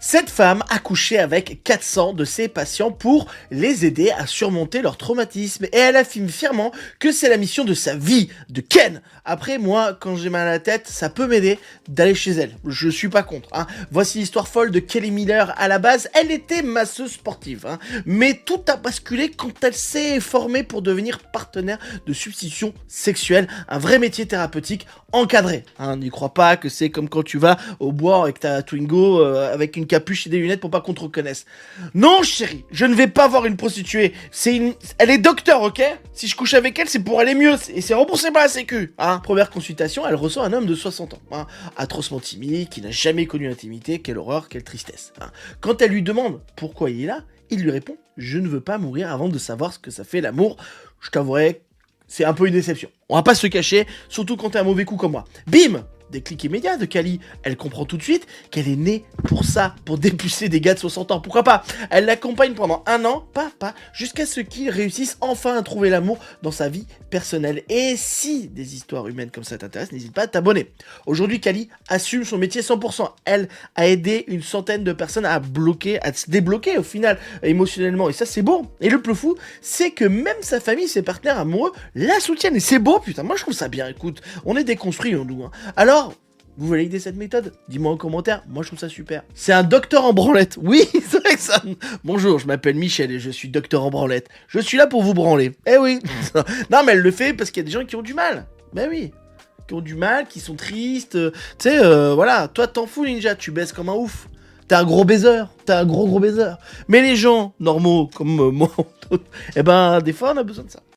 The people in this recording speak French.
Cette femme a couché avec 400 de ses patients pour les aider à surmonter leur traumatisme et elle affirme fièrement que c'est la mission de sa vie, de Ken. Après, moi, quand j'ai mal à la tête, ça peut m'aider d'aller chez elle. Je suis pas contre. Voici l'histoire folle de Kelly Miller. À la base, elle était masseuse sportive, mais tout a basculé quand elle s'est formée pour devenir partenaire de substitution sexuelle, un vrai métier thérapeutique encadré. N'y crois pas que c'est comme quand tu vas au bois avec ta Twingo avec une capuche et des lunettes pour pas qu'on te reconnaisse. Non, chérie, je ne vais pas voir une prostituée. Elle est docteur, ok? Si je couche avec elle, c'est pour aller mieux et c'est remboursé par la sécu. Première consultation, elle reçoit un homme de 60 ans, atrocement timide, qui n'a jamais connu l'intimité. Quelle horreur, quelle tristesse. Quand elle lui demande pourquoi il est là, il lui répond: je ne veux pas mourir avant de savoir ce que ça fait l'amour. Je t'avouerai, c'est un peu une déception. On va pas se cacher, surtout quand t'as un mauvais coup comme moi. Bim! Déclic immédiat de Kali. Elle comprend tout de suite qu'elle est née pour ça, pour dépucer des gars de 60 ans. Pourquoi pas? Elle l'accompagne pendant un an, jusqu'à ce qu'il réussisse enfin à trouver l'amour dans sa vie personnelle. Et si des histoires humaines comme ça t'intéressent, n'hésite pas à t'abonner. Aujourd'hui, Kali assume son métier 100%. Elle a aidé une centaine de personnes à se débloquer au final, émotionnellement. Et ça, c'est beau. Et le plus fou, c'est que même sa famille, ses partenaires amoureux la soutiennent. Et c'est beau, putain. Moi, je trouve ça bien. Écoute, on est déconstruits, nous. Alors, vous validez cette méthode? Dis-moi en commentaire, moi je trouve ça super. C'est un docteur en branlette. Oui, c'est vrai que ça... Bonjour, je m'appelle Michel et je suis docteur en branlette. Je suis là pour vous branler. Eh oui. Non mais elle le fait parce qu'il y a des gens qui ont du mal. Ben oui. Qui ont du mal, qui sont tristes. Tu sais, voilà. Toi t'en fous Ninja, tu baises comme un ouf. T'es un gros baiser. T'es un gros baiser. Mais les gens normaux comme moi, eh ben des fois on a besoin de ça.